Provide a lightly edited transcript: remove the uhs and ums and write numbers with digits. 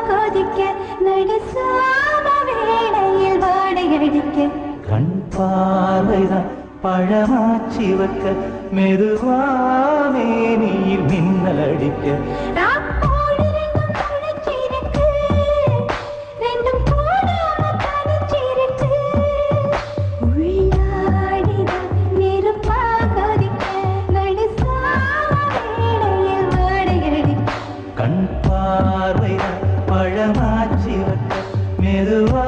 கொதிக்க நடுசாம வேளையில் வாடையடிக்க கண் பார்வைதான் பழமாச்சி வைக்க மெதுவாவே நீர் மின்னல் அடிக்க கண் பார்வைதான் பழமாச்சி வைக்க மெதுவா